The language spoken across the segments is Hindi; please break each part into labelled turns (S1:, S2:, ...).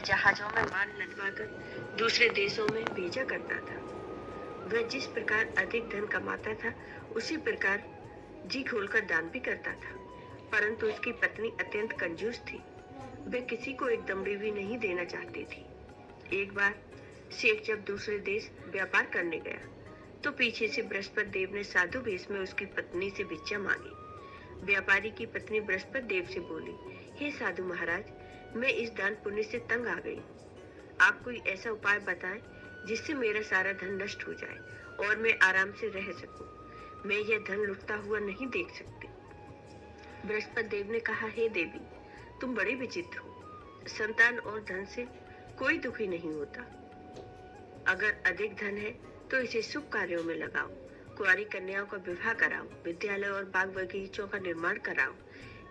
S1: जहाजों में माल लदवाकर दूसरे देशों में भेजा करता था। वह जिस प्रकार अधिक धन कमाता था उसी प्रकार जी खोलकर दान भी करता था, परंतु उसकी पत्नी अत्यंत कंजूस थी। वह किसी को एक दमड़ी भी नहीं देना चाहती थी। एक बार सेठ जब दूसरे देश व्यापार करने गया तो पीछे से बृहस्पति देव ने साधु वेश में उसकी पत्नी से भिक्षा मांगी। व्यापारी की पत्नी बृहस्पति देव से बोली, हे साधु महाराज, मैं इस दान पुण्य से तंग आ गई। आप कोई ऐसा उपाय बताएं जिससे मेरा सारा धन नष्ट हो जाए और मैं आराम से रह सकूं। मैं यह धन लुटता हुआ नहीं देख सकती। बृहस्पति देव ने कहा, हे देवी, तुम बड़ी विचित्र हो। संतान और धन से कोई दुखी नहीं होता। अगर अधिक धन है तो इसे शुभ कार्यों में लगाओ, कुंवारी कन्याओं का विवाह कराओ, विद्यालय और बाग बगीचों का निर्माण कराओ।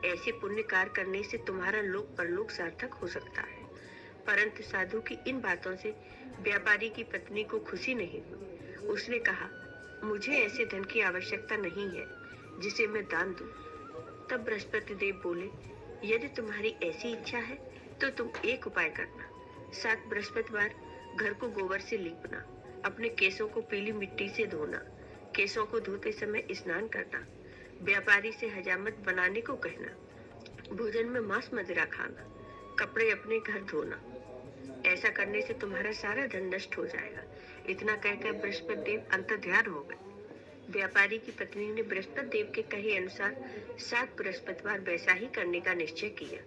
S1: ऐसे पुण्य कार्य करने से तुम्हारा लोक परलोक सार्थक हो सकता है। परंतु साधु की इन बातों से व्यापारी की पत्नी को खुशी नहीं हुई। उसने कहा, मुझे ऐसे धन की आवश्यकता नहीं है जिसे मैं दान दूं। तब बृहस्पति देव बोले, यदि तुम्हारी ऐसी इच्छा है तो तुम एक उपाय करना। 7 बृहस्पतिवार घर को गोबर से लीपना, अपने केसों को पीली मिट्टी से धोना, केसों को धोते समय स्नान करना, व्यापारी से हजामत बनाने को कहना, भोजन में मांस मदिरा खाना, कपड़े अपने घर धोना। ऐसा करने से तुम्हारा सारा धन नष्ट हो जाएगा। इतना कहकर बृहस्पति देव अंतर्ध्यान हो गए। व्यापारी की पत्नी ने बृहस्पति देव के कहे अनुसार 7 बृहस्पतिवार वैसा ही करने का निश्चय किया।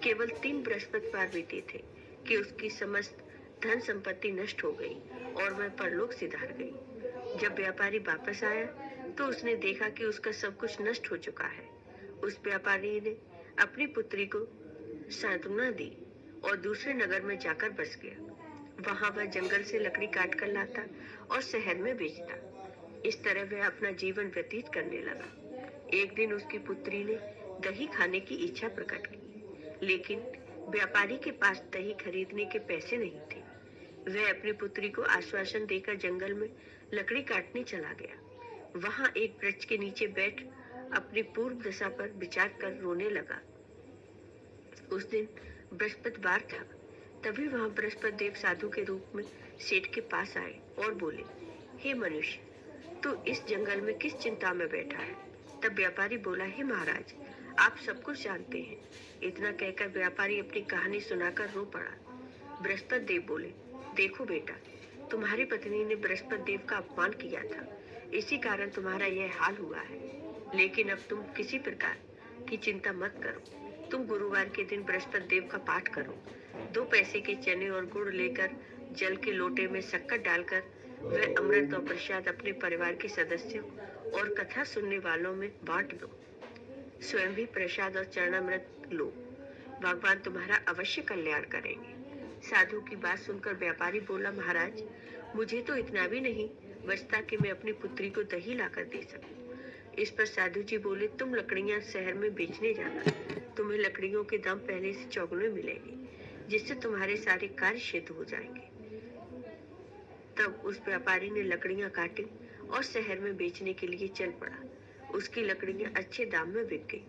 S1: केवल 3 बृहस्पतिवार बीते थे कि उसकी समस्त धन संपत्ति नष्ट हो गई और वह परलोक सिधार गई। जब व्यापारी वापस आया तो उसने देखा कि उसका सब कुछ नष्ट हो चुका है। उस व्यापारी ने अपनी पुत्री को सांत्वना दी और दूसरे नगर में जाकर बस गया। वहां वह जंगल से लकड़ी काट कर लाता और शहर में बेचता। इस तरह वह अपना जीवन व्यतीत करने लगा। एक दिन उसकी पुत्री ने दही खाने की इच्छा प्रकट की, लेकिन व्यापारी के पास दही खरीदने के पैसे नहीं थे। वह अपनी पुत्री को आश्वासन देकर जंगल में लकड़ी काटने चला गया। वहां एक वृक्ष के नीचे बैठ अपनी पूर्व दशा पर विचार कर रोने लगा। उस दिन बृहस्पतिवार था। तभी वहां बृहस्पति देव साधु के रूप में सेठ के पास आए और बोले, हे मनुष्य, तू इस जंगल में किस चिंता में बैठा है? तब व्यापारी बोला, हे महाराज, आप सब कुछ जानते हैं। इतना कहकर व्यापारी अपनी कहानी सुनाकर रो पड़ा। बृहस्पति देव बोले, देखो बेटा, तुम्हारी पत्नी ने बृहस्पति देव का अपमान किया था, इसी कारण तुम्हारा यह हाल हुआ है। लेकिन अब तुम किसी प्रकार की चिंता मत करो। तुम गुरुवार के दिन बृहस्पति देव का पाठ करो। 2 पैसे के चने और गुड़ लेकर जल के लोटे में शक्कर डालकर वह अमृत और प्रसाद अपने परिवार के सदस्यों और कथा सुनने वालों में बांट दो। स्वयं भी प्रसाद और चरणामृत लो। भगवान तुम्हारा अवश्य कल्याण करेंगे। साधु की बात सुनकर व्यापारी बोला, महाराज, मुझे तो इतना भी नहीं बचता कि मैं अपनी पुत्री को दही लाकर दे सकूं। इस पर साधु जी बोले, तुम लकड़ियां शहर में बेचने जाना। तुम्हें लकड़ियों के दाम पहले से चौगुने मिलेंगे, जिससे तुम्हारे सारे कार्य सिद्ध हो जाएंगे। तब उस व्यापारी ने लकड़ियां काटी और शहर में बेचने के लिए चल पड़ा। उसकी लकड़ियां अच्छे दाम में बिक गई,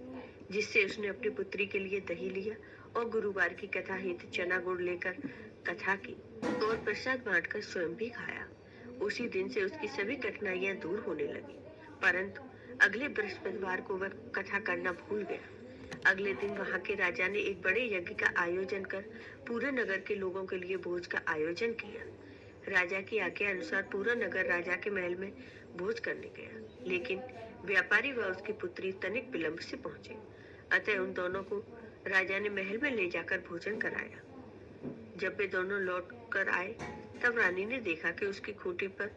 S1: जिससे उसने अपनी पुत्री के लिए दही लिया और गुरुवार की कथा हेतु चना गुड़ लेकर कथा की और प्रसाद बांटकर स्वयं भी खाया। उसी दिन से उसकी सभी कठिनाइयां दूर होने लगी। परंतु अगले बृहस्पतिवार को वह कथा करना भूल गया। अगले दिन वहां के राजा ने एक बड़े यज्ञ का आयोजन कर पूरे नगर के लोगों के लिए भोज का आयोजन किया। राजा की आज्ञा अनुसार पूरा नगर राजा के महल में भोज करने गया, लेकिन व्यापारी व उसकी पुत्री तनिक विलंब से पहुंचे। अतः उन दोनों को राजा ने महल में ले जाकर भोजन कराया। जब वे दोनों लौट कर आए तब रानी ने देखा कि उसकी खूंटी पर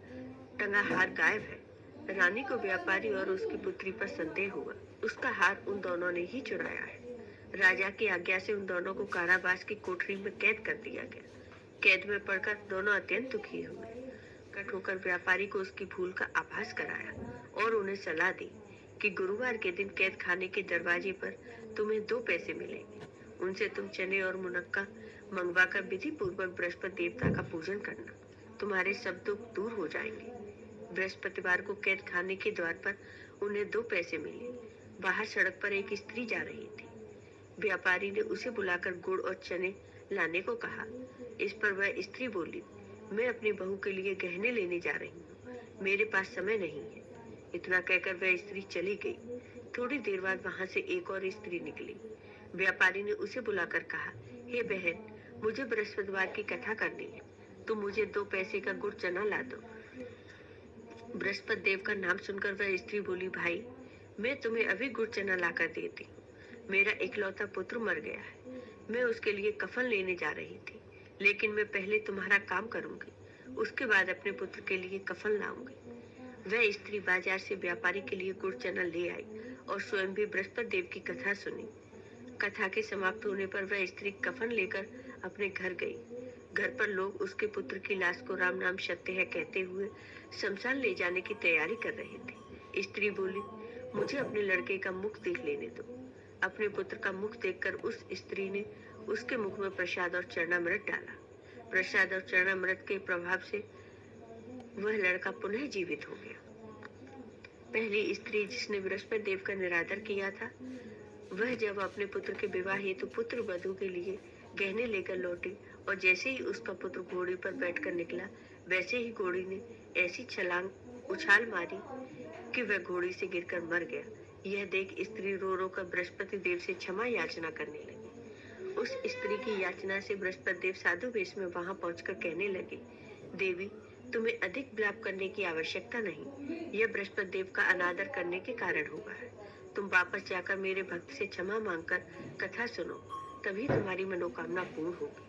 S1: टंगा हार गायब है। रानी को व्यापारी और उसकी पुत्री पर संदेह हुआ। उसका हार उन दोनों ने ही चुराया है। राजा की आज्ञा से उन दोनों को कारावास की कोठरी में कैद कर दिया गया। कैद में पड़कर दोनों अत्यंत दुखी हुए। कट होकर व्यापारी को उसकी भूल का आभास कराया और उन्हें सलाह दी कि गुरुवार के दिन कैद खाने के दरवाजे पर तुम्हें 2 पैसे मिलेंगे। उनसे तुम चने और मुनक्का मंगवाकर विधि पूर्वक बृहस्पति देवता का पूजन करना। तुम्हारे सब दुख दूर हो जाएंगे। बृहस्पतिवार को कैद खाने के द्वार पर उन्हें 2 पैसे मिले। बाहर सड़क पर एक स्त्री जा रही थी। व्यापारी ने उसे बुलाकर गुड़ और चने लाने को कहा। इस पर वह स्त्री बोली, मैं अपनी बहू के लिए गहने लेने जा रही हूँ, मेरे पास समय नहीं है। इतना कहकर वह स्त्री चली गई। थोड़ी देर बाद वहां से एक और स्त्री निकली। व्यापारी ने उसे बुलाकर कहा, हे बहन, मुझे बृहस्पतिवार की कथा करनी है, तुम मुझे 2 पैसे का गुड़ चना ला दो। बृहस्पति देव का नाम सुनकर वह स्त्री बोली, भाई, मैं तुम्हें अभी गुड़ चना लाकर देती हूँ। मेरा इकलौता पुत्र मर गया है, मैं उसके लिए कफन लेने जा रही थी, लेकिन मैं पहले तुम्हारा काम करूंगी, उसके बाद अपने पुत्र के लिए कफन लाऊंगी। वह स्त्री बाजार से व्यापारी के लिए गुड़ चना ले आई और स्वयं भी बृहस्पति देव की कथा सुनी। कथा के समाप्त होने पर वह स्त्री कफन लेकर अपने घर गई। घर पर लोग उसके पुत्र की लाश को राम नाम सत्य है कहते हुए शमशान ले जाने की तैयारी कर रहे थे। स्त्री बोली, मुझे अपने लड़के का मुख देख लेने दो। अपने पुत्र का मुख देखकर उस स्त्री ने उसके मुख में प्रसाद और चरणामृत डाला। प्रसाद और चरणामृत के प्रभाव से वह लड़का पुनः जीवित हो गया। पहली स्त्री जिसने बृहस्पति देव का निरादर किया था, वह जब अपने पुत्र के विवाह हेतु पुत्र वधू के लिए गहने लेकर लौटी और जैसे ही उसका पुत्र घोड़ी पर बैठकर निकला, वैसे ही घोड़ी ने ऐसी छलांग उछाल मारी कि वह घोड़ी से गिरकर मर गया। यह देख स्त्री रो रो कर बृहस्पति देव से क्षमा याचना करने लगी। उस स्त्री की याचना से बृहस्पति देव साधु वेश में वहां पहुंचकर कहने लगे, देवी, तुम्हें अधिक विलाप करने की आवश्यकता नहीं, यह बृहस्पति देव का अनादर करने के कारण हुआ है। तुम वापस जाकर मेरे भक्त से क्षमा मांगकर कथा सुनो, तभी तुम्हारी मनोकामना पूर्ण होगी।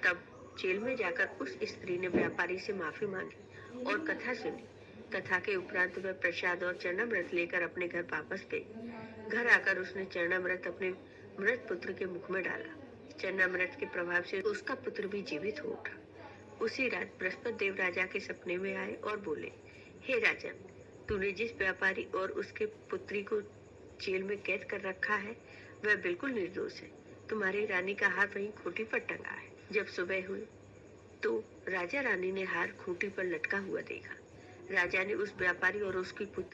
S1: तब जेल में जाकर उस स्त्री ने व्यापारी से माफी मांगी और कथा सुनी। कथा के उपरांत वह प्रसाद और चरणामृत लेकर अपने घर वापस गई। घर आकर उसने चरणामृत अपने मृत पुत्र के मुख में डाला। चरणामृत के प्रभाव से उसका पुत्र भी जीवित हो उठा। उसी रात बृहस्पति देव राजा के सपने में आए और बोले, हे राजन, तूने जिस व्यापारी और उसके पुत्री को जेल में कैद कर रखा है, वह बिल्कुल निर्दोष है। तुम्हारी रानी का हार वहीं खूंटी पर टंगा है। जब सुबह हुई तो राजा रानी ने हार खूंटी पर लटका हुआ देखा। राजा ने उस व्यापारी और उसकी पुत्री